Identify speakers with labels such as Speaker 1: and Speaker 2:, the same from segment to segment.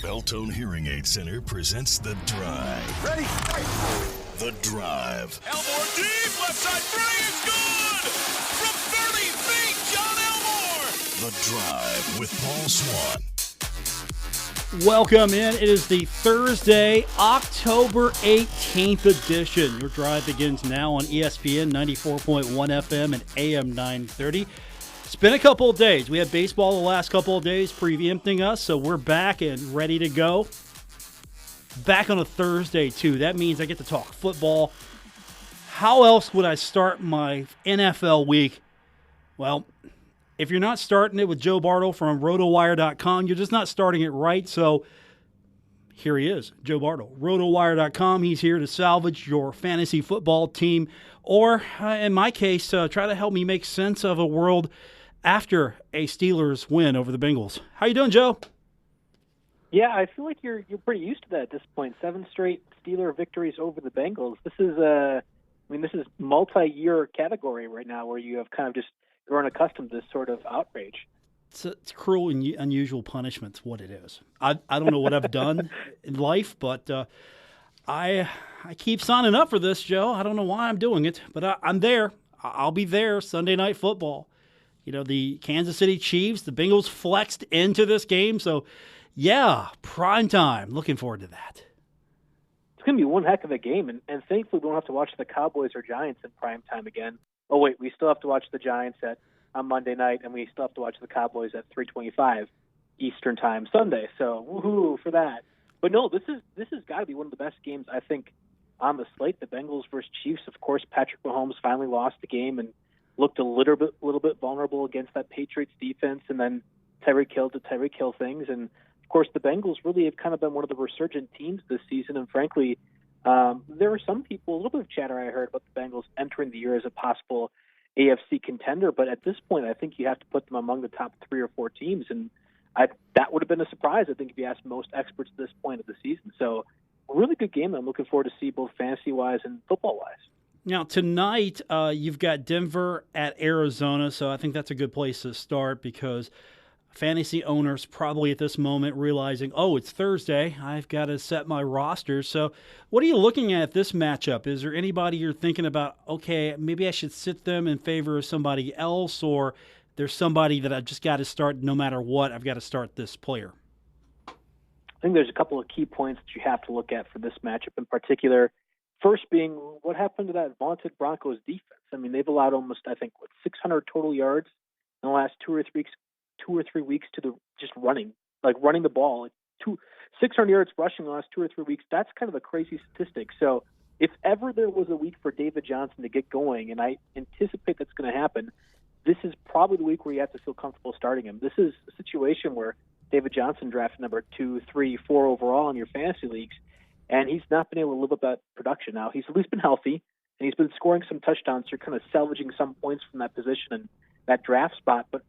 Speaker 1: Beltone Hearing Aid Center presents The Drive.
Speaker 2: Ready?
Speaker 1: The Drive.
Speaker 2: Elmore deep, left side three is good! From 30 feet, John Elmore!
Speaker 1: The Drive with Paul Swann.
Speaker 3: Welcome in. It is the Thursday, October 18th edition. Your drive begins now on ESPN 94.1 FM and AM 930. It's been a couple of days. We had baseball the last couple of days preempting us, so we're back and ready to go. Back on a Thursday, too. That means I get to talk football. How else would I start my NFL week? Well, if you're not starting it with Joe Bartel from RotoWire.com, you're just not starting it right. So here he is, Joe Bartel, RotoWire.com. He's here to salvage your fantasy football team, or in my case, try to help me make sense of a world after a Steelers win over the Bengals. How you doing, Joe?
Speaker 4: Yeah, I feel like you're pretty used to that at this point. 7 straight Steeler victories over the Bengals. This is multi-year category right now where you have kind of just grown accustomed to this sort of outrage.
Speaker 3: It's cruel and unusual punishment's what it is. I don't know what I've done in life, but I keep signing up for this, Joe. I don't know why I'm doing it, but I'm there. I'll be there Sunday Night Football. You know, the Kansas City Chiefs, the Bengals flexed into this game, so yeah, prime time. Looking forward to that.
Speaker 4: It's going to be one heck of a game, and thankfully we don't have to watch the Cowboys or Giants in prime time again. Oh, wait, we still have to watch the Giants on Monday night, and we still have to watch the Cowboys at 3:25 Eastern time Sunday. So, woohoo for that. But no, this has got to be one of the best games, I think, on the slate. The Bengals versus Chiefs. Of course, Patrick Mahomes finally lost the game and looked a little bit vulnerable against that Patriots defense, and then Tyreek Hill did Tyreek Hill things. And, of course, the Bengals really have kind of been one of the resurgent teams this season, and frankly, there were some people, a little bit of chatter I heard about the Bengals entering the year as a possible AFC contender, but at this point, I think you have to put them among the top 3 or 4 teams, and that would have been a surprise, I think, if you asked most experts at this point of the season. So, a really good game I'm looking forward to see both fantasy-wise and football-wise.
Speaker 3: Now, tonight, you've got Denver at Arizona, so I think that's a good place to start because fantasy owners probably at this moment realizing, oh, it's Thursday, I've got to set my roster. So what are you looking at this matchup? Is there anybody you're thinking about, okay, maybe I should sit them in favor of somebody else, or there's somebody that I've just got to start no matter what, I've got to start this player?
Speaker 4: I think there's a couple of key points that you have to look at for this matchup in particular. First being, what happened to that vaunted Broncos defense? I mean, they've allowed almost, 600 total yards in the last 2 or 3 weeks to the just running the ball. 600 yards rushing the last 2 or 3 weeks. That's kind of a crazy statistic. So if ever there was a week for David Johnson to get going, and I anticipate that's going to happen, this is probably the week where you have to feel comfortable starting him. This is a situation where David Johnson drafted number 2, 3, 4 overall in your fantasy leagues, and he's not been able to live up that production. Now, he's at least been healthy, and he's been scoring some touchdowns. So you're kind of salvaging some points from that position and that draft spot. But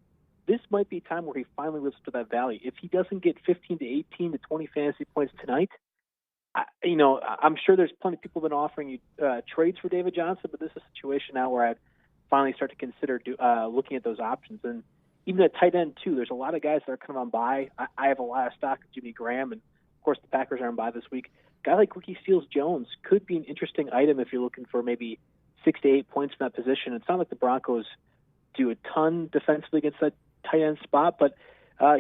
Speaker 4: this might be a time where he finally lives to that value. If he doesn't get 15 to 18 to 20 fantasy points tonight, I'm sure there's plenty of people that are offering you trades for David Johnson, but this is a situation now where I'd finally start to consider looking at those options. And even at tight end, too, there's a lot of guys that are kind of on bye. I have a lot of stock of Jimmy Graham, and, of course, the Packers are on bye this week. A guy like Ricky Seals-Jones could be an interesting item if you're looking for maybe 6 to 8 points from that position. It's not like the Broncos do a ton defensively against that tight end spot, but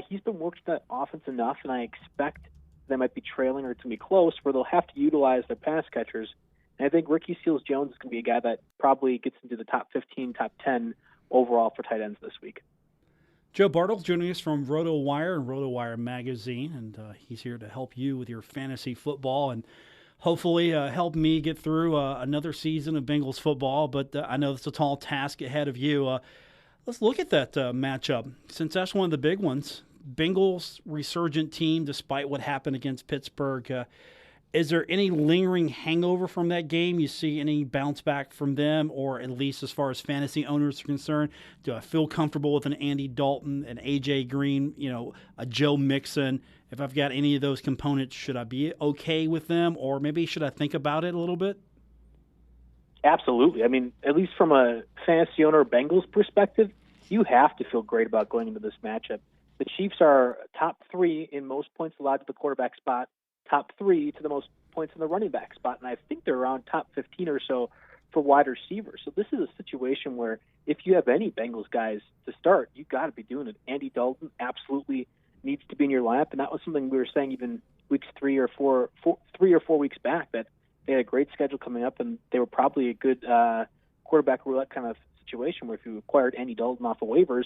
Speaker 4: he's been working that offense enough, and I expect they might be trailing or it's going to be close where they'll have to utilize their pass catchers. And I think Ricky Seals-Jones is going to be a guy that probably gets into the top 15, top 10 overall for tight ends this week.
Speaker 3: Joe Bartel joining us from RotoWire and RotoWire Magazine, and he's here to help you with your fantasy football and hopefully help me get through another season of Bengals football, but I know it's a tall task ahead of you. Let's look at that matchup, since that's one of the big ones. Bengals resurgent team, despite what happened against Pittsburgh. Is there any lingering hangover from that game? You see any bounce back from them, or at least as far as fantasy owners are concerned? Do I feel comfortable with an Andy Dalton, an A.J. Green, a Joe Mixon? If I've got any of those components, should I be okay with them, or maybe should I think about it a little bit?
Speaker 4: Absolutely. I mean, at least from a fantasy owner Bengals perspective, you have to feel great about going into this matchup. The Chiefs are top 3 in most points allowed to the quarterback spot, top 3 to the most points in the running back spot, and I think they're around top 15 or so for wide receivers. So this is a situation where if you have any Bengals guys to start, you've got to be doing it. Andy Dalton absolutely needs to be in your lineup, and that was something we were saying even weeks 3 or 4 weeks back, that they had a great schedule coming up, and they were probably a good quarterback roulette kind of situation where if you acquired Andy Dalton off of waivers,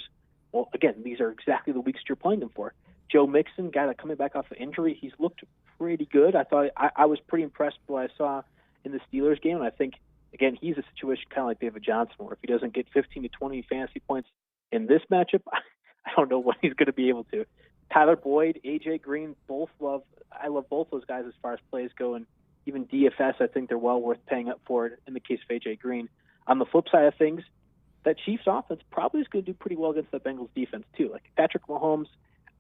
Speaker 4: well, again, these are exactly the weeks you're playing them for. Joe Mixon, guy that coming back off of injury, he's looked pretty good. I thought I was pretty impressed with what I saw in the Steelers game, and I think, again, he's a situation kind of like David Johnson, where if he doesn't get 15 to 20 fantasy points in this matchup, I don't know what he's going to be able to. Tyler Boyd, AJ Green, I love both those guys as far as plays go, and even DFS, I think they're well worth paying up for it in the case of AJ Green. On the flip side of things, that Chiefs offense probably is going to do pretty well against that Bengals defense too. Like Patrick Mahomes,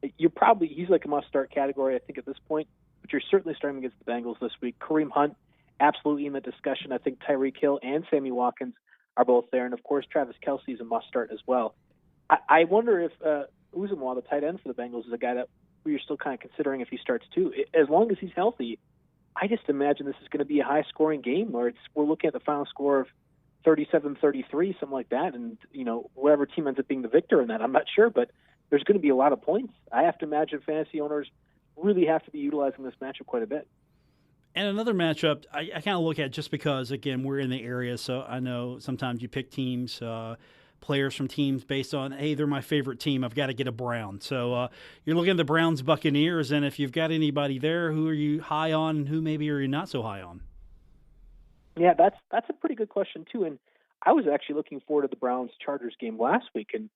Speaker 4: he's like a must-start category, I think, at this point, but you're certainly starting against the Bengals this week. Kareem Hunt, absolutely in the discussion. I think Tyreek Hill and Sammy Watkins are both there, and of course Travis Kelce is a must-start as well. I wonder if Uzomah, the tight end for the Bengals, is a guy that you're still kind of considering if he starts too. As long as he's healthy, I just imagine this is going to be a high-scoring game where we're looking at the final score of 37-33, something like that, and whatever team ends up being the victor in that, I'm not sure, but there's going to be a lot of points. I have to imagine fantasy owners really have to be utilizing this matchup quite a bit.
Speaker 3: And another matchup I kind of look at just because, again, we're in the area, so I know sometimes you pick teams, players from teams based on, hey, they're my favorite team, I've got to get a Brown. So you're looking at the Browns-Buccaneers, and if you've got anybody there, who are you high on and who maybe are you not so high on?
Speaker 4: Yeah, that's a pretty good question too. And I was actually looking forward to the Browns-Chargers game last week, and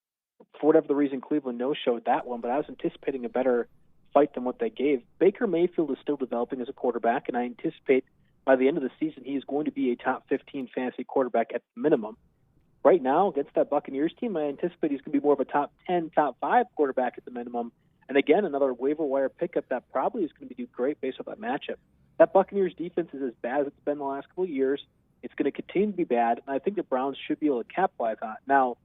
Speaker 4: for whatever the reason, Cleveland no-showed that one. But I was anticipating a better fight than what they gave. Baker Mayfield is still developing as a quarterback, and I anticipate by the end of the season he is going to be a top 15 fantasy quarterback at the minimum. Right now, against that Buccaneers team, I anticipate he's going to be more of a top 10, top 5 quarterback at the minimum. And again, another waiver wire pickup that probably is going to do great based on that matchup. That Buccaneers defense is as bad as it's been the last couple of years. It's going to continue to be bad, and I think the Browns should be able to capitalize on it. Now,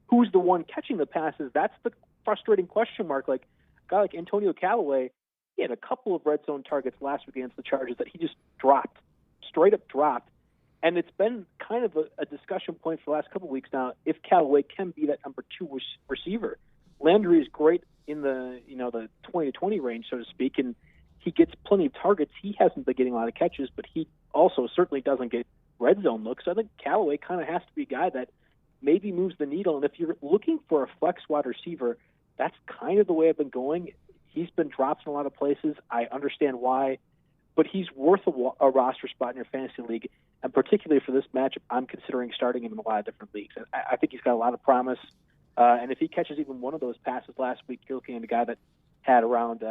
Speaker 4: who's the one catching the passes? That's the frustrating question mark. Like a guy like Antonio Callaway, he had a couple of red zone targets last week against the Chargers that he just dropped, straight up dropped. And it's been kind of a discussion point for the last couple of weeks now if Callaway can be that number 2 receiver. Landry is great in the the 20 to 20 range, so to speak, and he gets plenty of targets. He hasn't been getting a lot of catches, but he also certainly doesn't get red zone looks. So I think Callaway kind of has to be a guy that maybe moves the needle. And if you're looking for a flex wide receiver, that's kind of the way I've been going. He's been dropped in a lot of places. I understand why, but he's worth a roster spot in your fantasy league. And particularly for this matchup, I'm considering starting him in a lot of different leagues. I think he's got a lot of promise. And if he catches even one of those passes last week, you're looking at a guy that had around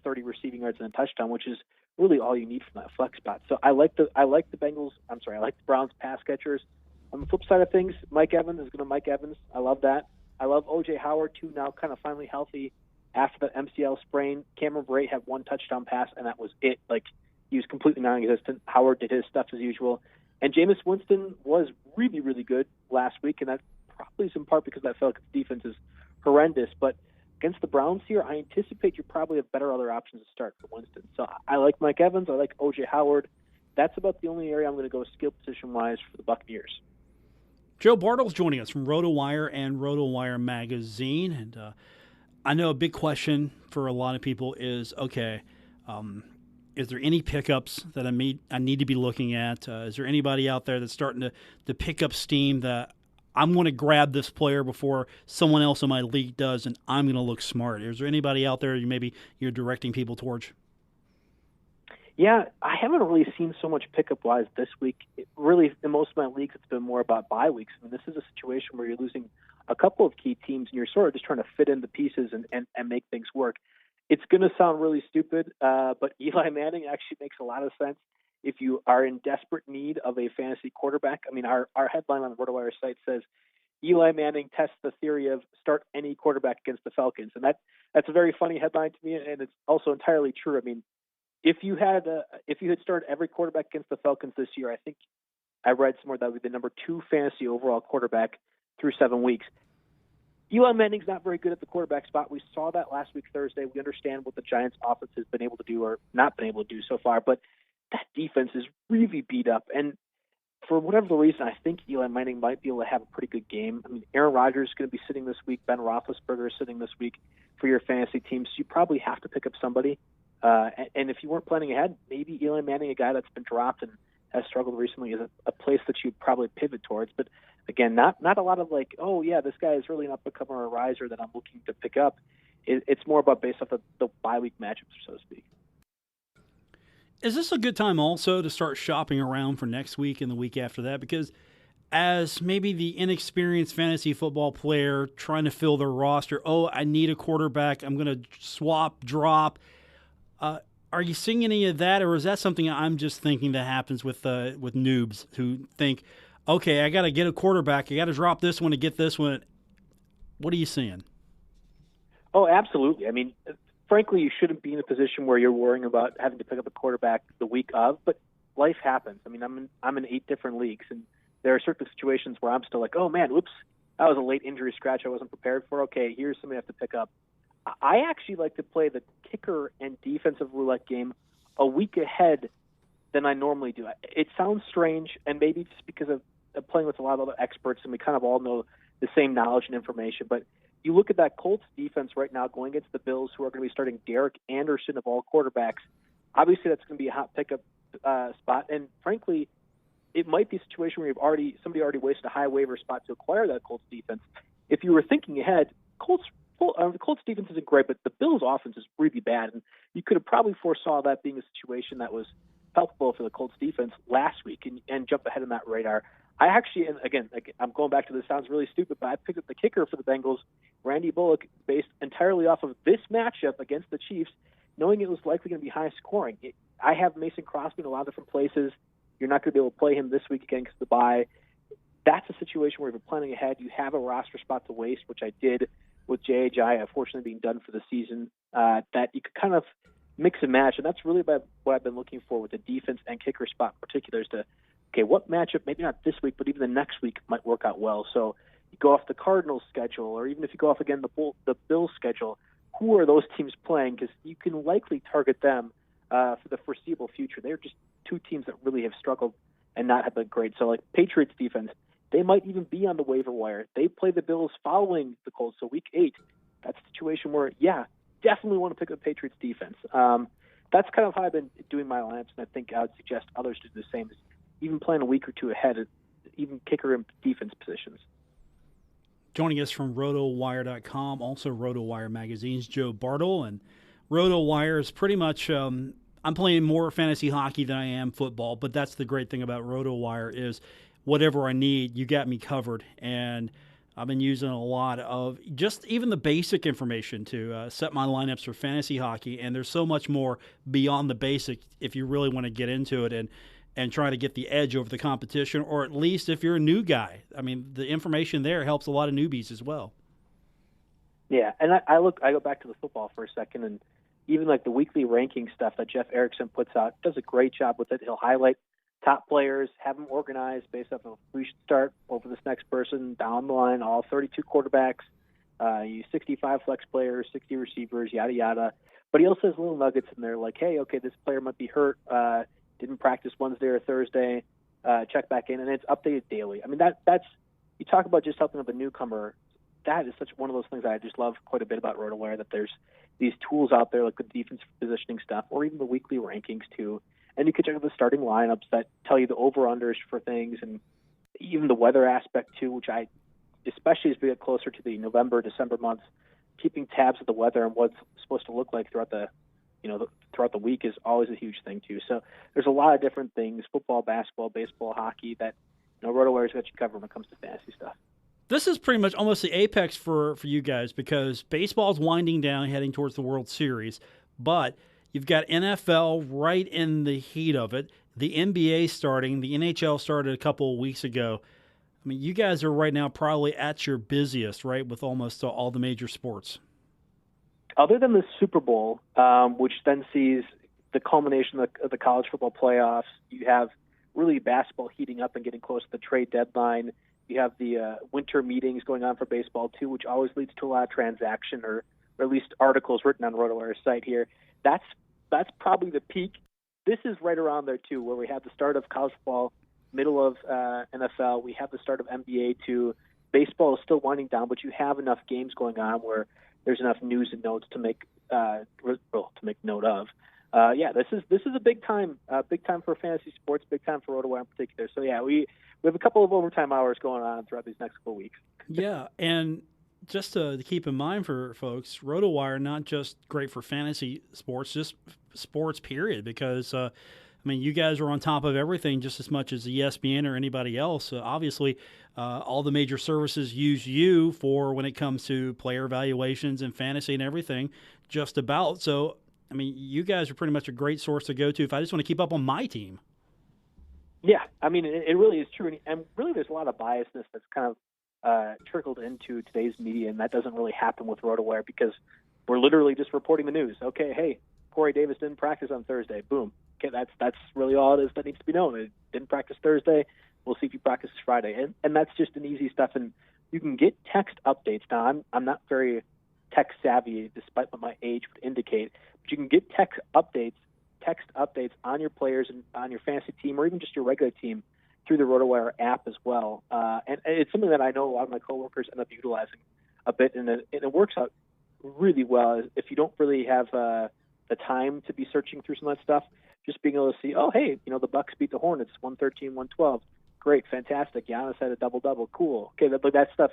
Speaker 4: 30 receiving yards and a touchdown, which is really all you need from that flex spot. So I like the Browns pass catchers. On the flip side of things, Mike Evans is going to Mike Evans. I love that. I love O.J. Howard, too, now kind of finally healthy after that MCL sprain. Cameron Brate had one touchdown pass, and that was it. Like, he was completely non-existent. Howard did his stuff as usual. And Jameis Winston was really, really good last week, and that probably is in part because that Falcons defense is horrendous. But against the Browns here, I anticipate you probably have better other options to start for Winston. So I like Mike Evans. I like O.J. Howard. That's about the only area I'm going to go skill position-wise for the Buccaneers.
Speaker 3: Joe Bartel's joining us from RotoWire and RotoWire Magazine. And I know a big question for a lot of people is, okay, is there any pickups that I need to be looking at? Is there anybody out there that's starting to pick up steam that I'm going to grab this player before someone else in my league does, and I'm going to look smart? Is there anybody out there you're directing people towards?
Speaker 4: Yeah, I haven't really seen so much pickup-wise this week. Really, in most of my leagues, it's been more about bye weeks. I mean, this is a situation where you're losing a couple of key teams, and you're sort of just trying to fit in the pieces and make things work. It's going to sound really stupid, but Eli Manning actually makes a lot of sense if you are in desperate need of a fantasy quarterback. I mean, our headline on the RotoWire site says, Eli Manning tests the theory of start any quarterback against the Falcons. And that's a very funny headline to me, and it's also entirely true. I mean, if you had started every quarterback against the Falcons this year, I think I read somewhere that would be the number 2 fantasy overall quarterback through 7 weeks. Eli Manning's not very good at the quarterback spot. We saw that last week Thursday. We understand what the Giants' offense has been able to do or not been able to do so far, but that defense is really beat up. And for whatever the reason, I think Eli Manning might be able to have a pretty good game. I mean, Aaron Rodgers is going to be sitting this week. Ben Roethlisberger is sitting this week for your fantasy team, so you probably have to pick up somebody. And if you weren't planning ahead, maybe Eli Manning, a guy that's been dropped and has struggled recently, is a place that you'd probably pivot towards. But again, not a lot of like, oh yeah, this guy is really an up-and-comer or a riser that I'm looking to pick up. It's more about based off the bye week matchups, so to speak.
Speaker 3: Is this a good time also to start shopping around for next week and the week after that? Because as maybe the inexperienced fantasy football player trying to fill their roster, oh, I need a quarterback, I'm going to swap, drop. Are you seeing any of that, or is that something I'm just thinking that happens with noobs who think, okay, I got to get a quarterback, I got to drop this one to get this one? What are you seeing?
Speaker 4: Oh, absolutely. I mean, frankly, you shouldn't be in a position where you're worrying about having to pick up a quarterback the week of, but life happens. I mean, I'm in 8 different leagues, and there are certain situations where I'm still like, oh man, whoops, that was a late injury scratch I wasn't prepared for. Okay, here's something I have to pick up. I actually like to play the kicker and defensive roulette game a week ahead than I normally do. It sounds strange, and maybe just because of playing with a lot of other experts, and we kind of all know the same knowledge and information, but you look at that Colts defense right now going against the Bills, who are going to be starting Derek Anderson of all quarterbacks. Obviously, that's going to be a hot pickup spot, and frankly, it might be a situation where somebody already wasted a high waiver spot to acquire that Colts defense. If you were thinking ahead, the Colts defense isn't great, but the Bills' offense is really bad, and you could have probably foresaw that being a situation that was helpful for the Colts defense last week and jump ahead on that radar. I actually, and again, I'm going back to this, sounds really stupid, but I picked up the kicker for the Bengals, Randy Bullock, based entirely off of this matchup against the Chiefs, knowing it was likely going to be high scoring. I have Mason Crosby in a lot of different places. You're not going to be able to play him this week again because of the bye. That's a situation where if you're planning ahead, you have a roster spot to waste, which I did with J.H.I., unfortunately being done for the season, that you could kind of mix and match. And that's really what I've been looking for with the defense and kicker spot in particular is to, okay, what matchup, maybe not this week, but even the next week might work out well. So you go off the Cardinals schedule, or even if you go off again the Bills schedule, who are those teams playing? Because you can likely target them for the foreseeable future. They're just 2 teams that really have struggled and not have been great. So like Patriots defense, they might even be on the waiver wire. They play the Bills following the Colts, so week 8. That's a situation where, yeah, definitely want to pick up the Patriots defense. That's kind of how I've been doing my lineups, and I think I would suggest others do the same. Even playing a week or 2 ahead, even kicker and defense positions.
Speaker 3: Joining us from RotoWire.com, also RotoWire Magazine's Joe Bartel, and RotoWire is pretty much I'm playing more fantasy hockey than I am football, but that's the great thing about RotoWire is whatever I need, you got me covered. And I've been using a lot of just even the basic information to set my lineups for fantasy hockey, and there's so much more beyond the basic if you really want to get into it and try to get the edge over the competition, or at least if you're a new guy. I mean, the information there helps a lot of newbies as well.
Speaker 4: Yeah, and I go back to the football for a second, and even like the weekly ranking stuff that Jeff Erickson puts out, does a great job with it. He'll highlight top players, have them organized based off of who should start over this next person down the line, all 32 quarterbacks, 65 flex players, 60 receivers, yada, yada. But he also has little nuggets in there like, hey, okay, this player might be hurt, didn't practice Wednesday or Thursday, check back in, and it's updated daily. I mean, that's you talk about just helping up a newcomer. That is such one of those things I just love quite a bit about RotoWire, that there's these tools out there like the defense positioning stuff, or even the weekly rankings too. And you can check out the starting lineups that tell you the over-unders for things, and even the weather aspect too, which I, especially as we get closer to the November, December months, keeping tabs of the weather and what's supposed to look like throughout the week is always a huge thing too. So there's a lot of different things, football, basketball, baseball, hockey, that RotoWire's got you covered when it comes to fantasy stuff.
Speaker 3: This is pretty much almost the apex for you guys, because baseball's winding down, heading towards the World Series, but you've got NFL right in the heat of it. The NBA starting, the NHL started a couple of weeks ago. I mean, you guys are right now probably at your busiest, right, with almost all the major sports.
Speaker 4: Other than the Super Bowl, which then sees the culmination of the college football playoffs, you have really basketball heating up and getting close to the trade deadline. you have the winter meetings going on for baseball too, which always leads to a lot of transaction or at least articles written on RotoWire's site here. That's probably the peak. This is right around there too, where we have the start of college football, middle of NFL. We have the start of NBA too. Baseball is still winding down, but you have enough games going on where there's enough news and notes to make note of. This is a big time for fantasy sports, big time for RotoWire in particular. So yeah, we have a couple of overtime hours going on throughout these next couple of weeks.
Speaker 3: Yeah, and just to keep in mind for folks, RotoWire not just great for fantasy sports, just sports period, because you guys are on top of everything just as much as ESPN or anybody else. Obviously, all the major services use you for when it comes to player evaluations and fantasy and everything, just about. So, you guys are pretty much a great source to go to if I just want to keep up on my team.
Speaker 4: Yeah, it really is true. And really there's a lot of biasness that's kind of trickled into today's media, and that doesn't really happen with RotoWire because we're literally just reporting the news. Okay, hey, Corey Davis didn't practice on Thursday. Boom. Okay, that's really all it is that needs to be known. It didn't practice Thursday. We'll see if he practices Friday. And that's just an easy stuff. And you can get text updates. Now, I'm not very tech savvy, despite what my age would indicate. But you can get text updates on your players and on your fantasy team or even just your regular team through the RotoWire app as well. And it's something that I know a lot of my coworkers end up utilizing a bit, and it works out really well. If you don't really have the time to be searching through some of that stuff, just being able to see, oh, hey, the Bucks beat the Hornets 113-112. Great, fantastic. Giannis had a double-double. Cool. Okay, but that stuff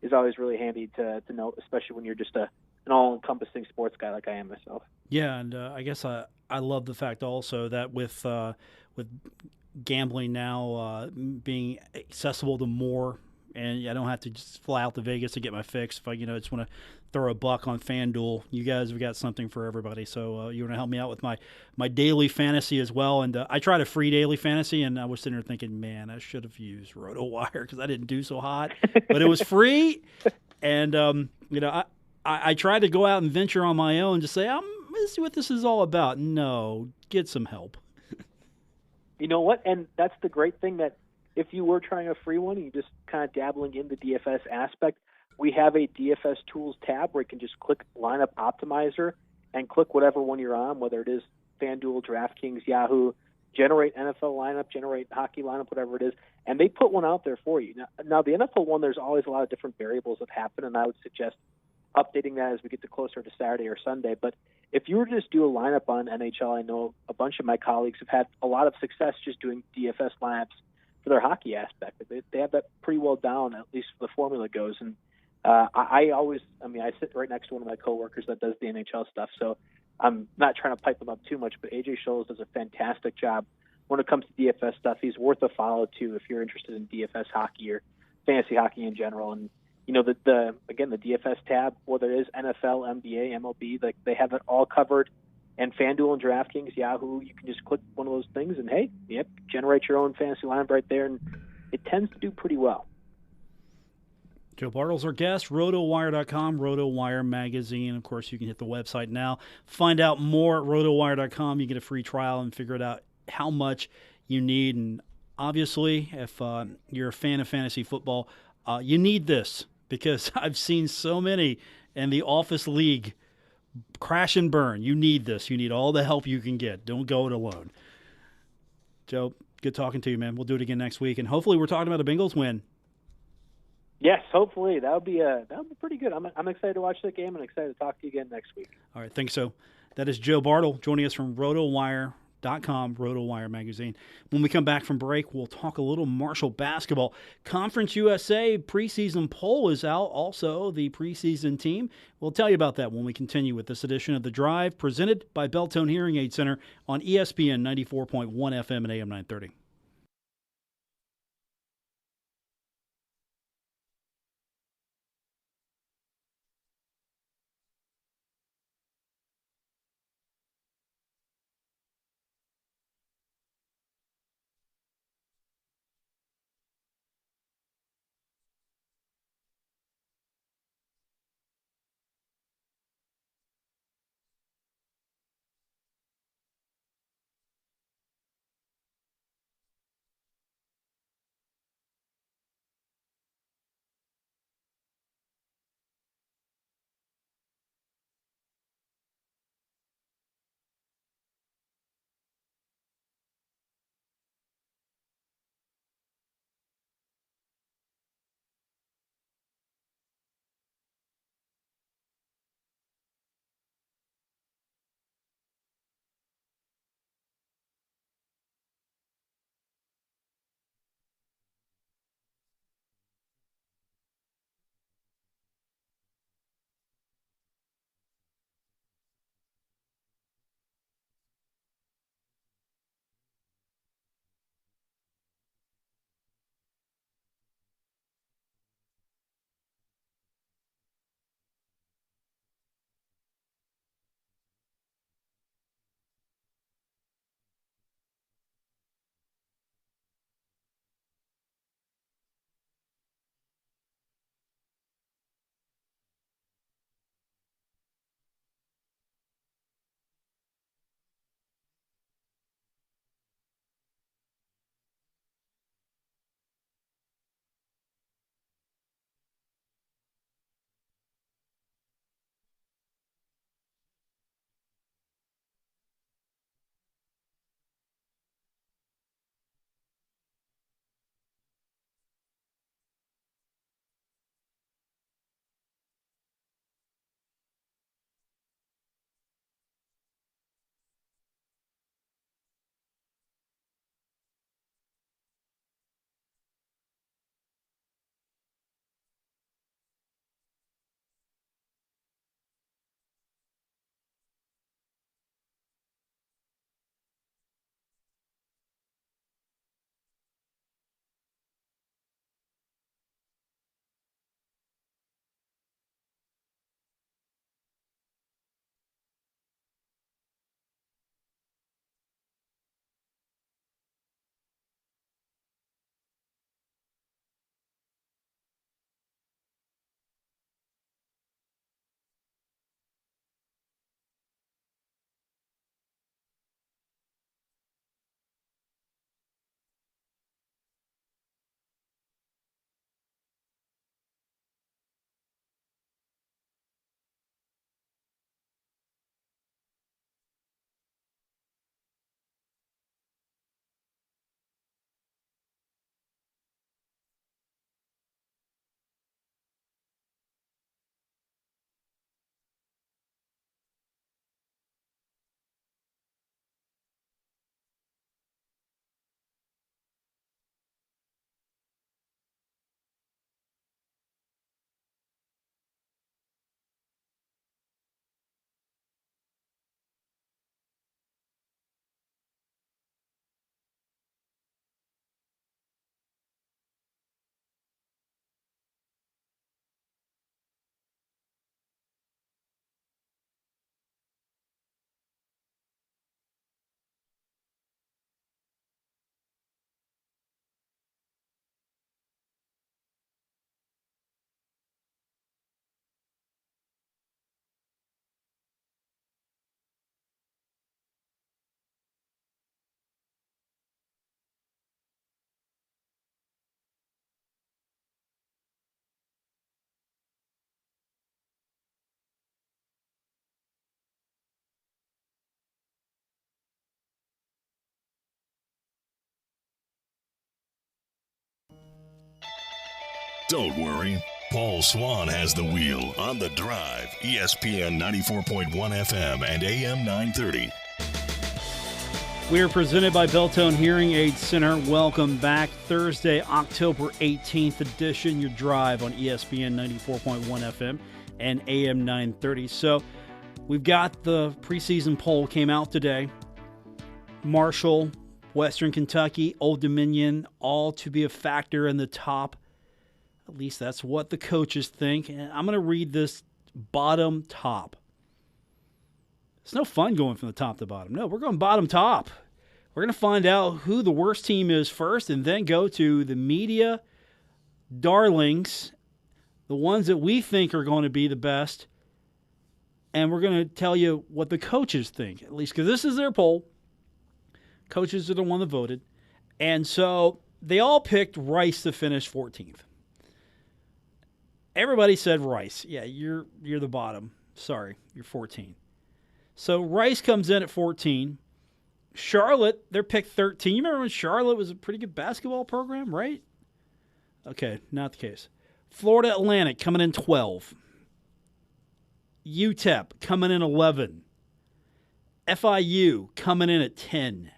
Speaker 4: is always really handy to know, especially when you're just an all-encompassing sports guy like I am myself.
Speaker 3: Yeah, and I guess I love the fact also that with gambling now being accessible to more, and I don't have to just fly out to Vegas to get my fix. If I just want to throw a buck on FanDuel, you guys have got something for everybody. So you want to help me out with my daily fantasy as well. And I tried a free daily fantasy, and I was sitting there thinking, man, I should have used RotoWire because I didn't do so hot. But it was free, and I tried to go out and venture on my own to say, let's see what this is all about. No, get some help.
Speaker 4: You know what? And that's the great thing, that if you were trying a free one and you just kind of dabbling in the DFS aspect, we have a DFS tools tab where you can just click lineup optimizer and click whatever one you're on, whether it is FanDuel, DraftKings, Yahoo, generate NFL lineup, generate hockey lineup, whatever it is, and they put one out there for you. Now the NFL one, there's always a lot of different variables that happen, and I would suggest updating that as we get closer to Saturday or Sunday. But if you were to just do a lineup on NHL, I know a bunch of my colleagues have had a lot of success just doing DFS lineups for their hockey aspect. They have that pretty well down, at least the formula goes. And I sit right next to one of my coworkers that does the NHL stuff, so I'm not trying to pipe them up too much, but AJ Scholes does a fantastic job when it comes to DFS stuff. He's worth a follow too if you're interested in DFS hockey or fantasy hockey in general. And the DFS tab, whether it is NFL, NBA, MLB, they have it all covered. And FanDuel and DraftKings, Yahoo, you can just click one of those things and generate your own fantasy lineup right there, and it tends to do pretty well.
Speaker 3: Joe Bartel's our guest, RotoWire.com, RotoWire Magazine. Of course, you can hit the website now. Find out more at RotoWire.com. You get a free trial and figure it out how much you need. And obviously, if you're a fan of fantasy football, you need this because I've seen so many in the office league crash and burn. You need this. You need all the help you can get. Don't go it alone. Joe, good talking to you, man. We'll do it again next week. And hopefully we're talking about a Bengals win.
Speaker 4: Yes, hopefully. That would be pretty good. I'm excited to watch that game and excited to talk to you again next week.
Speaker 3: All right, think so. That is Joe Bartel joining us from RotoWire.com, RotoWire Magazine. When we come back from break, we'll talk a little Marshall basketball. Conference USA preseason poll is out. Also, the preseason team. We'll tell you about that when we continue with this edition of The Drive, presented by Beltone Hearing Aid Center on ESPN 94.1 FM and AM 930.
Speaker 1: Don't worry. Paul Swann has the wheel on The Drive, ESPN 94.1 FM and AM 930.
Speaker 3: We are presented by Beltone Hearing Aid Center. Welcome back. Thursday, October 18th edition, your Drive on ESPN 94.1 FM and AM 930. So we've got the preseason poll came out today. Marshall, Western Kentucky, Old Dominion, all to be a factor in the top. At least that's what the coaches think. And I'm going to read this bottom top. It's no fun going from the top to bottom. No, we're going bottom top. We're going to find out who the worst team is first and then go to the media darlings, the ones that we think are going to be the best. And we're going to tell you what the coaches think, at least because this is their poll. Coaches are the one that voted. And so they all picked Rice to finish 14th. Everybody said Rice. Yeah, you're the bottom. Sorry, you're 14. So Rice comes in at 14. Charlotte, they're picked 13. You remember when Charlotte was a pretty good basketball program, right? Okay, not the case. Florida Atlantic coming in 12. UTEP coming in 11. FIU coming in at 10.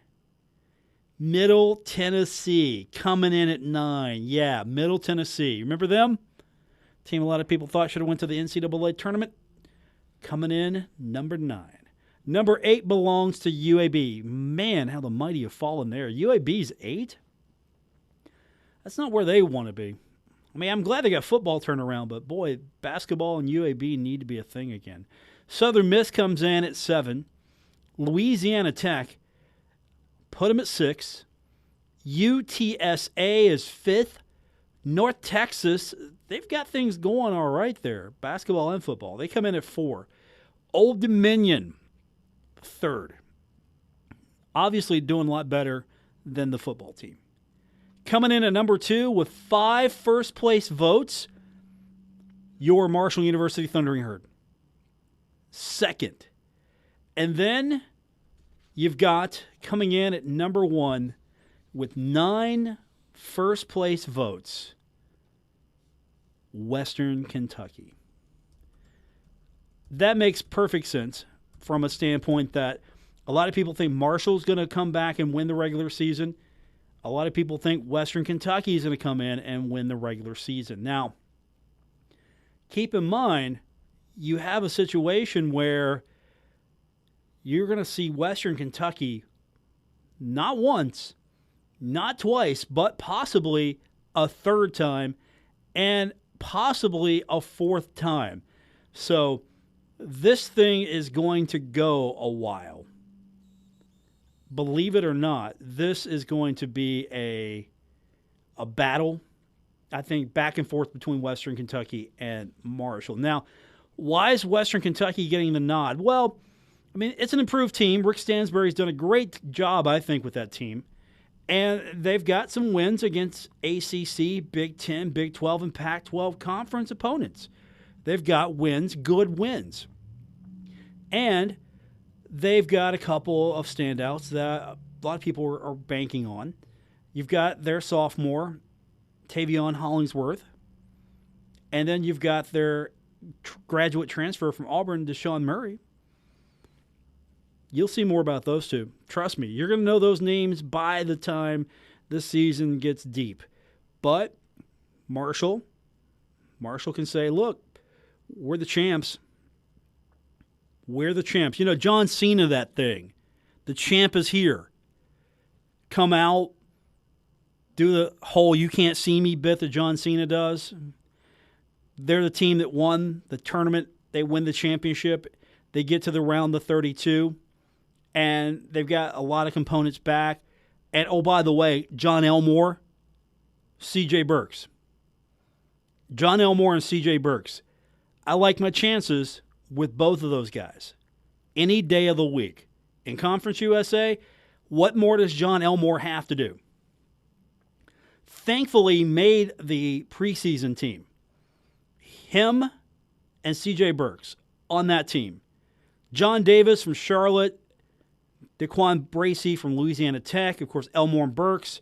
Speaker 3: Middle Tennessee coming in at 9. Yeah, Middle Tennessee. Remember them? Team a lot of people thought should have went to the NCAA tournament. Coming in number 9. Number 8 belongs to UAB. Man, how the mighty have fallen there. UAB's 8? That's not where they want to be. I mean, I'm glad they got football turned around, but boy, basketball and UAB need to be a thing again. Southern Miss comes in at 7. Louisiana Tech, put them at 6. UTSA is 5th. North Texas, they've got things going all right there, basketball and football. They come in at 4. Old Dominion, 3rd. Obviously doing a lot better than the football team. Coming in at number 2 with 5 first-place votes, your Marshall University Thundering Herd. 2nd. And then you've got, coming in at number 1 with 9 first-place votes, Western Kentucky. That makes perfect sense from a standpoint that a lot of people think Marshall's going to come back and win the regular season. A lot of people think Western Kentucky is going to come in and win the regular season. Now, keep in mind, you have a situation where you're going to see Western Kentucky not once, not twice, but possibly a 3rd time and possibly a 4th time. So this thing is going to go a while. Believe it or not, this is going to be a battle, I think, back and forth between Western Kentucky and Marshall. Now, why is Western Kentucky getting the nod? Well, I mean, it's an improved team. Rick Stansbury's done a great job, I think, with that team. And they've got some wins against ACC, Big 10, Big 12, and Pac-12 conference opponents. They've got wins, good wins. And they've got a couple of standouts that a lot of people are banking on. You've got their sophomore, Tavion Hollingsworth. And then you've got their graduate transfer from Auburn, Deshaun Murray. You'll see more about those two. Trust me, you're going to know those names by the time the season gets deep. But Marshall can say, look, we're the champs. We're the champs. You know, John Cena, that thing. The champ is here. Come out, do the whole you can't see me bit that John Cena does. They're the team that won the tournament. They win the championship. They get to the round of 32. And they've got a lot of components back. And, oh, by the way, John Elmore, C.J. Burks. John Elmore and C.J. Burks. I like my chances with both of those guys any day of the week. In Conference USA, what more does John Elmore have to do? Thankfully, made the preseason team. Him and C.J. Burks on that team. John Davis from Charlotte. Daquan Bracey from Louisiana Tech. Of course, Elmore and Burks.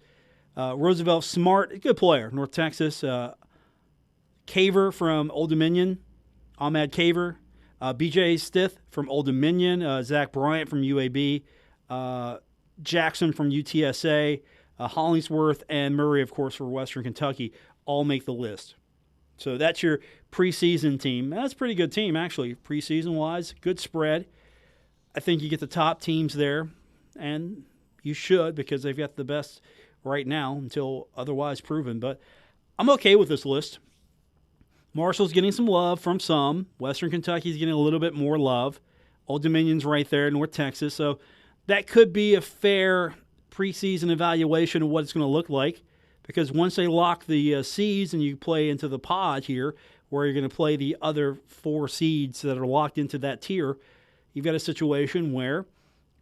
Speaker 3: Roosevelt Smart, a good player, North Texas. Caver from Old Dominion, Ahmad Caver. BJ Stith from Old Dominion. Zach Bryant from UAB. Jackson from UTSA. Hollingsworth and Murray, of course, for Western Kentucky, all make the list. So that's your preseason team. That's a pretty good team, actually, preseason-wise. Good spread. I think you get the top teams there, and you should because they've got the best right now until otherwise proven. But I'm okay with this list. Marshall's getting some love from some. Western Kentucky's getting a little bit more love. Old Dominion's right there, North Texas. So that could be a fair preseason evaluation of what it's going to look like, because once they lock the seeds and you play into the pod here where you're going to play the other 4 seeds that are locked into that tier, you've got a situation where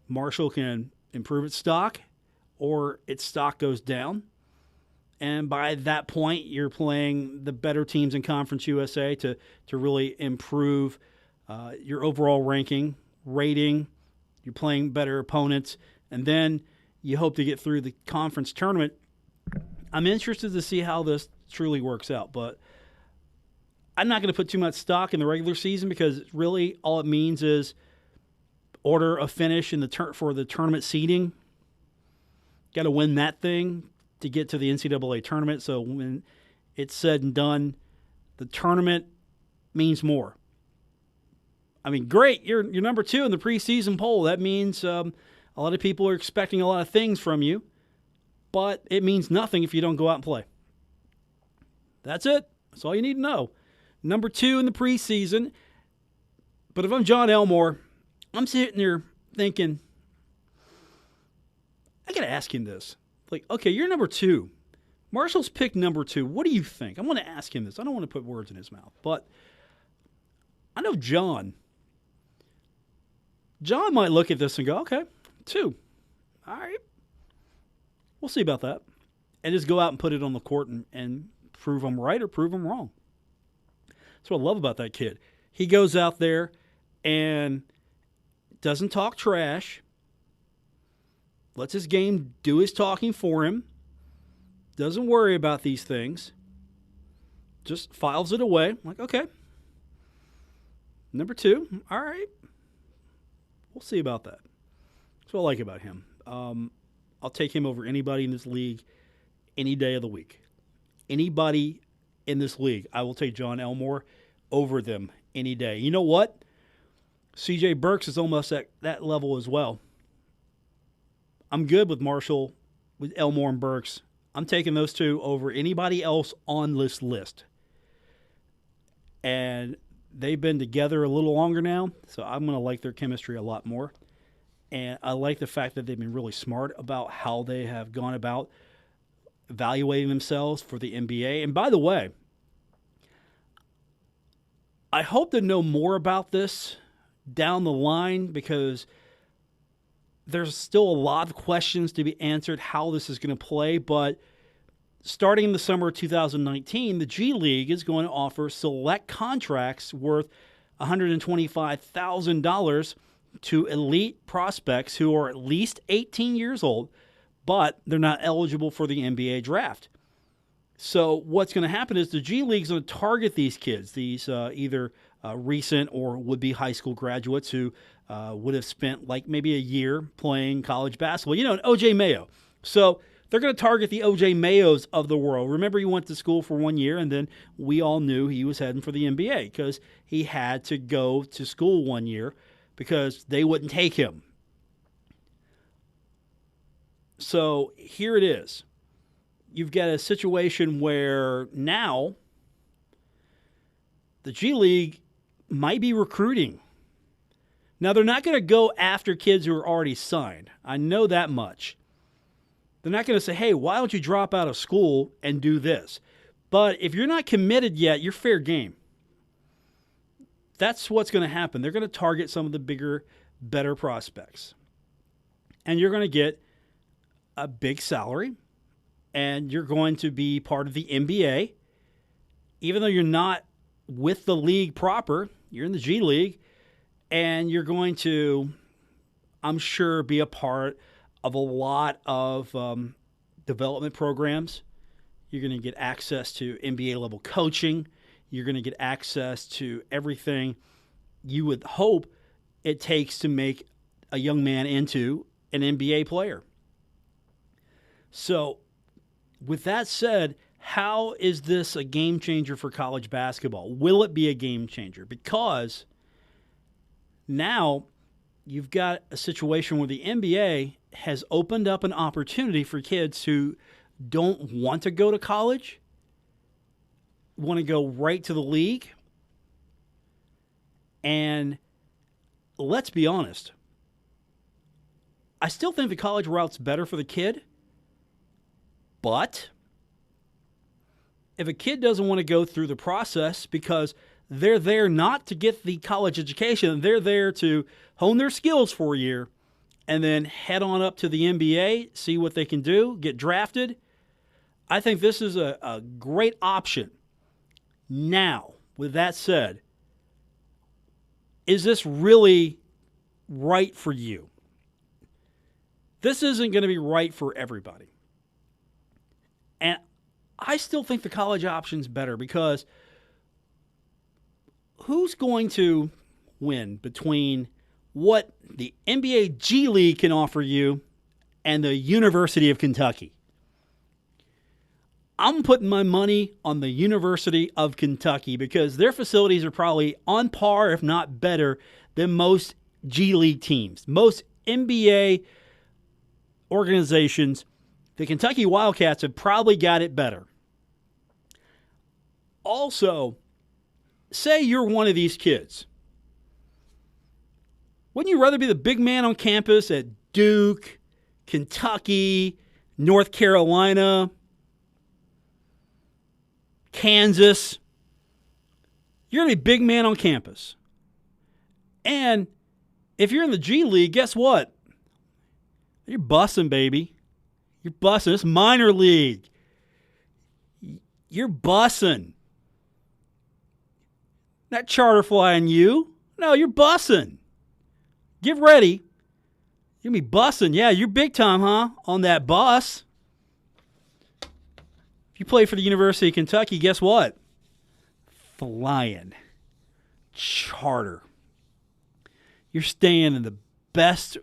Speaker 3: Marshall can improve its stock or its stock goes down. And by that point, you're playing the better teams in Conference USA to really improve your overall rating. You're playing better opponents. And then you hope to get through the conference tournament. I'm interested to see how this truly works out, but I'm not going to put too much stock in the regular season because really all it means is order a finish in for the tournament seeding. Got to win that thing to get to the NCAA tournament. So when it's said and done, the tournament means more. I mean, great, you're number 2 in the preseason poll. That means a lot of people are expecting a lot of things from you, but it means nothing if you don't go out and play. That's it. That's all you need to know. Number 2 in the preseason. But if I'm John Elmore, I'm sitting there thinking, I got to ask him this. Like, okay, you're number 2. Marshall's picked number 2. What do you think? I want to ask him this. I don't want to put words in his mouth. But I know John might look at this and go, okay, 2. All right. We'll see about that. And just go out and put it on the court and prove I'm right or prove I'm wrong. That's what I love about that kid. He goes out there and doesn't talk trash. Lets his game do his talking for him. Doesn't worry about these things. Just files it away. Like, okay. Number 2. All right. We'll see about that. That's what I like about him. I'll take him over anybody in this league any day of the week. Anybody in this league, I will take John Elmore over them any day. You know what? C.J. Burks is almost at that level as well. I'm good with Marshall, with Elmore and Burks. I'm taking those 2 over anybody else on this list. And they've been together a little longer now, so I'm going to like their chemistry a lot more. And I like the fact that they've been really smart about how they have gone about evaluating themselves for the NBA. And by the way, I hope to know more about this down the line because there's still a lot of questions to be answered how this is going to play. But starting in the summer of 2019, the G League is going to offer select contracts worth $125,000 to elite prospects who are at least 18 years old, but they're not eligible for the NBA draft. So what's going to happen is the G League is going to target these kids, these either recent or would-be high school graduates who would have spent like maybe a year playing college basketball. You know, an O.J. Mayo. So they're going to target the O.J. Mayos of the world. Remember, he went to school for 1 year, and then we all knew he was heading for the NBA because he had to go to school 1 year because they wouldn't take him. So here it is. You've got a situation where now the G League might be recruiting. Now, they're not going to go after kids who are already signed. I know that much. They're not going to say, hey, why don't you drop out of school and do this? But if you're not committed yet, you're fair game. That's what's going to happen. They're going to target some of the bigger, better prospects. And you're going to get a big salary, and you're going to be part of the NBA. Even though you're not with the league proper, you're in the G League, and you're going to, I'm sure, be a part of a lot of development programs. You're going to get access to NBA-level coaching. You're going to get access to everything you would hope it takes to make a young man into an NBA player. So, with that said, how is this a game changer for college basketball? Will it be a game changer? Because now you've got a situation where the NBA has opened up an opportunity for kids who don't want to go to college, want to go right to the league. And let's be honest, I still think the college route's better for the kid. But if a kid doesn't want to go through the process because they're there not to get the college education, they're there to hone their skills for a year and then head on up to the NBA, see what they can do, get drafted, I think this is a great option. Now, with that said, is this really right for you? This isn't going to be right for everybody. And I still think the college option's better because who's going to win between what the NBA G League can offer you and the University of Kentucky? I'm putting my money on the University of Kentucky because their facilities are probably on par, if not better, than most G League teams. Most NBA organizations, the Kentucky Wildcats have probably got it better. Also, say you're one of these kids. Wouldn't you rather be the big man on campus at Duke, Kentucky, North Carolina, Kansas? You're going to be big man on campus. And if you're in the G League, guess what? You're bussing, baby. You're bussing. It's minor league. You're bussing. Not charter flying you. No, you're bussing. Get ready. You're going to be bussing. Yeah, you're big time, huh? On that bus. If you play for the University of Kentucky, guess what? Flying. Charter. You're staying in the best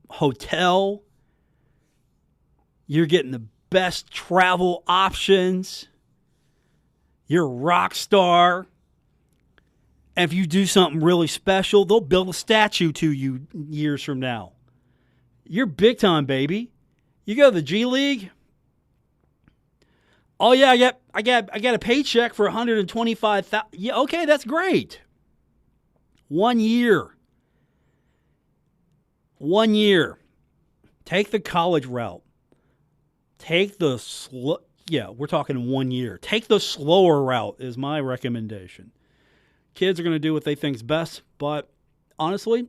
Speaker 3: hotel. You're getting the best travel options. You're a rock star. And if you do something really special, they'll build a statue to you years from now. You're big time, baby. You go to the G League. Oh yeah, I got a paycheck for $125,000. Yeah, okay, that's great. 1 year. 1 year. Take the college route. Take the we're talking 1 year. Take the slower route is my recommendation. Kids are going to do what they think is best, but honestly,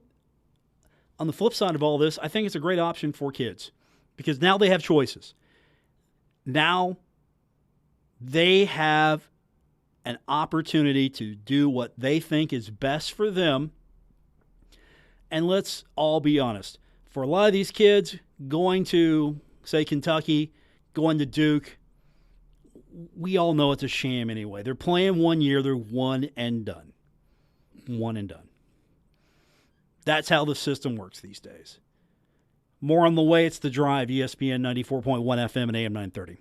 Speaker 3: on the flip side of all this, I think it's a great option for kids because now they have choices. Now they have an opportunity to do what they think is best for them. And let's all be honest. For a lot of these kids going to, say, Kentucky, going to Duke, we all know it's a sham anyway. They're playing 1 year. They're one and done. One and done. That's how the system works these days. More on the way. It's The Drive, ESPN 94.1 FM and AM 930.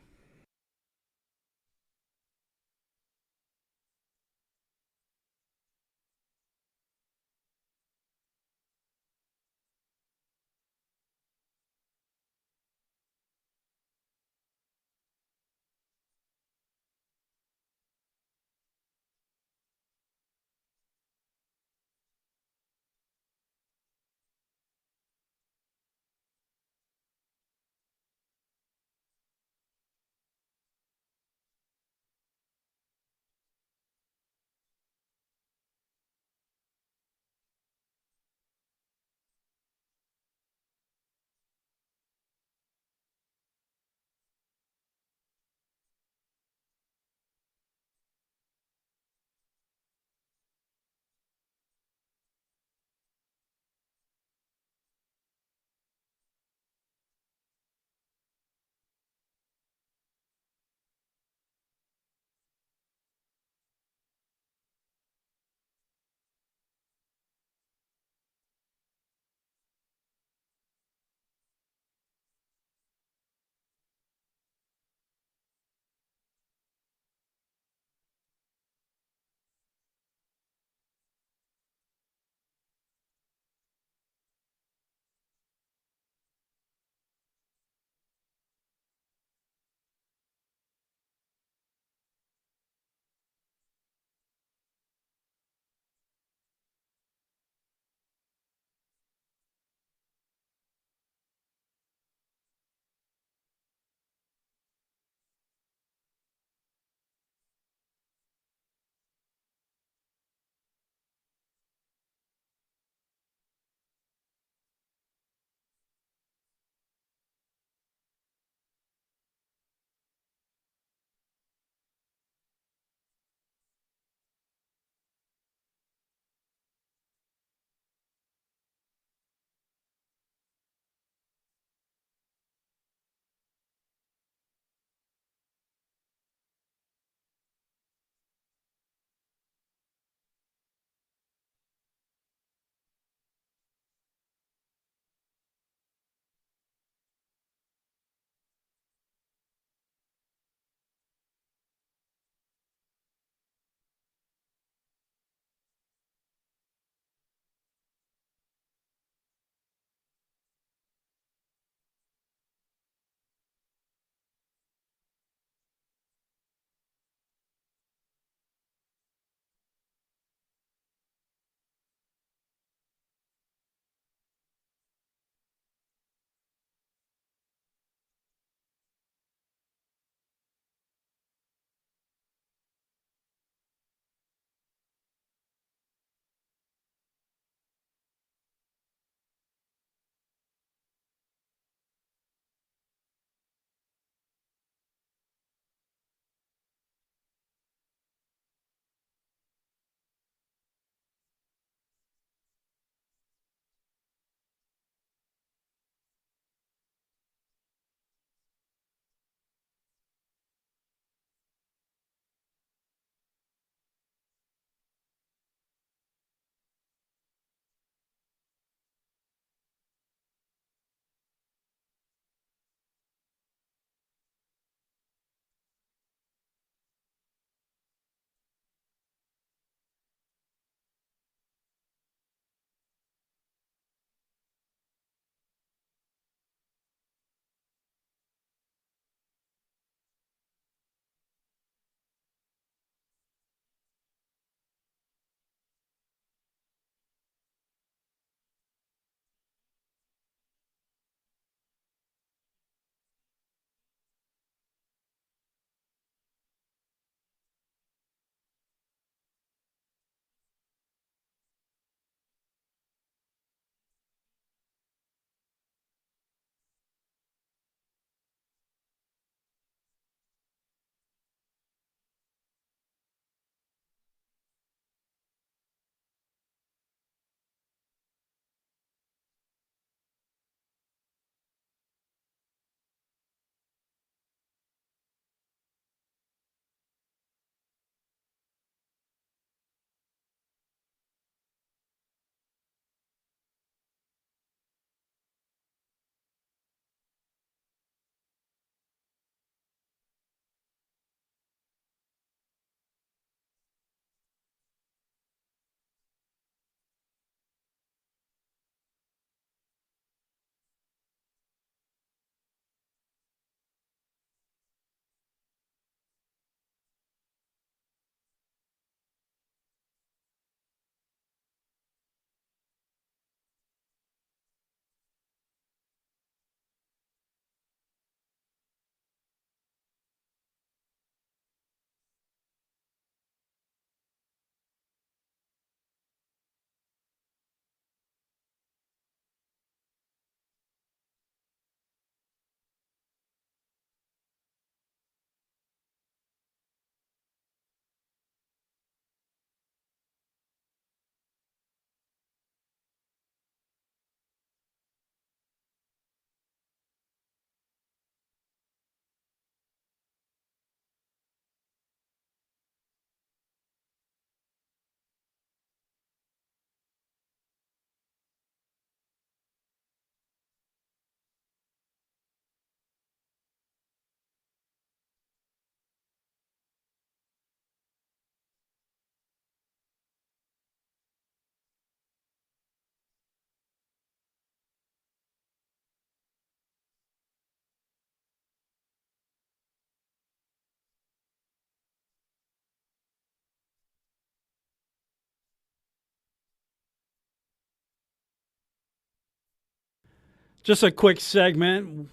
Speaker 3: Just a quick segment.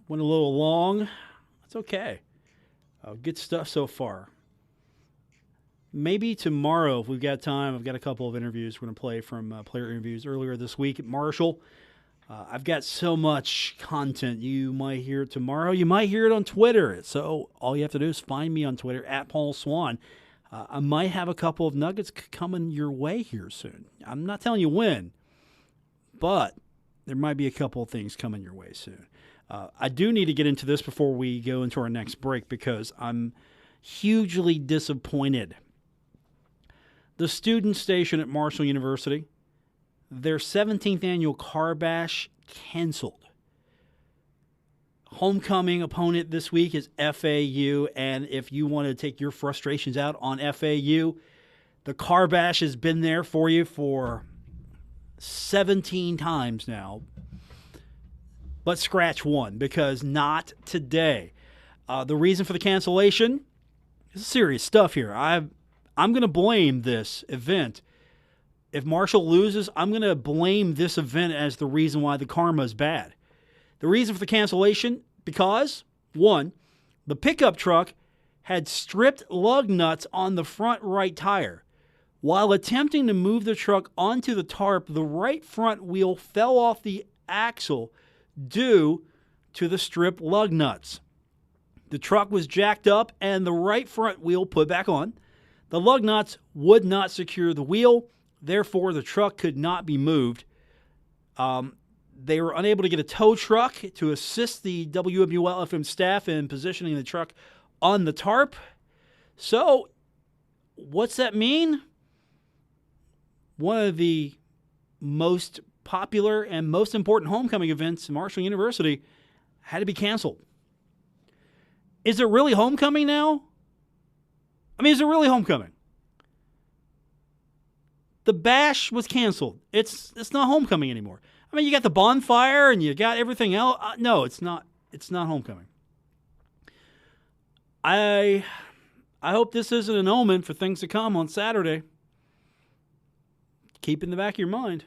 Speaker 3: Went a little long. That's okay. Good stuff so far. Maybe tomorrow, if we've got time, I've got a couple of interviews we're going to play from player interviews earlier this week at Marshall. I've got so much content. You might hear it tomorrow. You might hear it on Twitter. So all you have to do is find me on Twitter at Paul Swann. I might have a couple of nuggets coming your way here soon. I'm not telling you when, but there might be a couple of things coming your way soon. I do need to get into this before we go into our next break because I'm hugely disappointed. The student station at Marshall University, their 17th annual car bash canceled. Homecoming opponent this week is FAU, and if you want to take your frustrations out on FAU, the car bash has been there for you for 17 times now. But scratch one, because not today. The reason for the cancellation is serious stuff here. I'm going to blame this event. If Marshall loses, I'm going to blame this event as the reason why the karma is bad. The reason for the cancellation, because, one, the pickup truck had stripped lug nuts on the front right tire. While attempting to move the truck onto the tarp, the right front wheel fell off the axle due to the stripped lug nuts. The truck was jacked up and the right front wheel put back on. The lug nuts would not secure the wheel, therefore the truck could not be moved. They were unable to get a tow truck to assist the WMUL-FM staff in positioning the truck on the tarp. So, what's that mean? One of the most popular and most important homecoming events in Marshall University had to be canceled. Is it really homecoming now? I mean, is it really homecoming? The bash was canceled. It's not homecoming anymore. I mean, you got the bonfire and you got everything else. No, it's not. It's not homecoming. I hope this isn't an omen for things to come on Saturday. Keep in the back of your mind.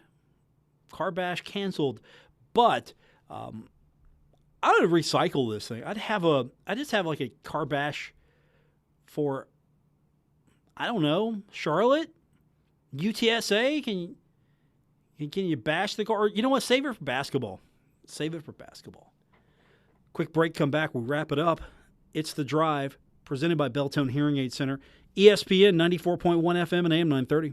Speaker 3: Car bash canceled, but I would recycle this thing. I just have like a car bash for, I don't know, Charlotte, UTSA. Can you bash the car? You know what? Save it for basketball. Save it for basketball. Quick break. Come back. We'll wrap it up. It's The Drive, presented by Belltone Hearing Aid Center, ESPN 94.1 FM and AM 930.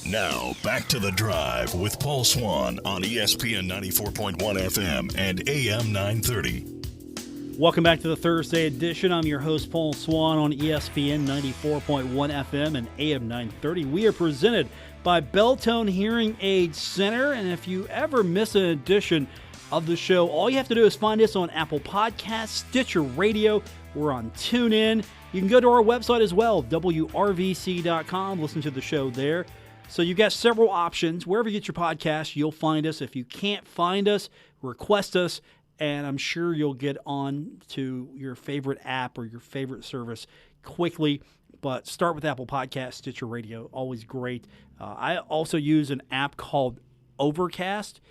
Speaker 1: Now, back to The Drive with Paul Swann on ESPN 94.1 FM and AM 930.
Speaker 3: Welcome back to the Thursday edition. I'm your host, Paul Swann, on ESPN 94.1 FM and AM 930. We are presented by Belltone Hearing Aid Center, and if you ever miss an edition of the show, all you have to do is find us on Apple Podcasts, Stitcher Radio. We're on TuneIn. You can go to our website as well, WRVC.com. Listen to the show there. So you've got several options. Wherever you get your podcast, you'll find us. If you can't find us, request us, and I'm sure you'll get on to your favorite app or your favorite service quickly. But start with Apple Podcasts, Stitcher Radio, always great. I also use an app called Overcast.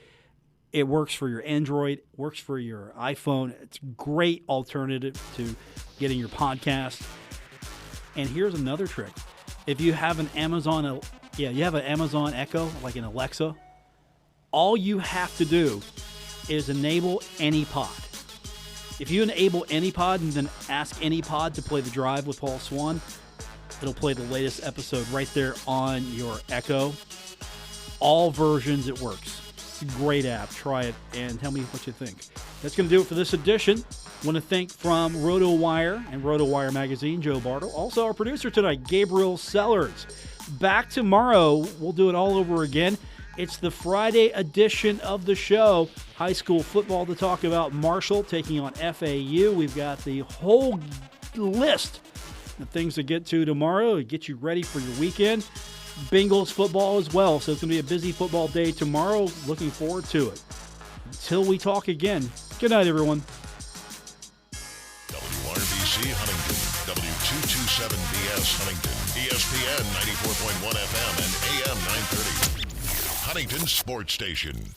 Speaker 3: It works for your Android, works for your iPhone. It's a great alternative to getting your podcast. And here's another trick. If you have an Amazon Echo, like an Alexa, all you have to do is enable AnyPod. If you enable AnyPod and then ask AnyPod to play The Drive with Paul Swann, it'll play the latest episode right there on your Echo. All versions, it works. It's a great app. Try it and tell me what you think. That's going to do it for this edition. I want to thank from RotoWire and RotoWire Magazine, Joe Bartel. Also our producer tonight, Gabriel Sellers. Back tomorrow. We'll do it all over again. It's the Friday edition of the show. High school football to talk about. Marshall taking on FAU. We've got the whole list of things to get to tomorrow to get you ready for your weekend. Bengals football as well. So it's going to be a busy football day tomorrow. Looking forward to it. Until we talk again, good night, everyone.
Speaker 1: WRVC Huntington, W227BS Huntington, ESPN 94.1 FM and AM 930. Huntington Sports Station.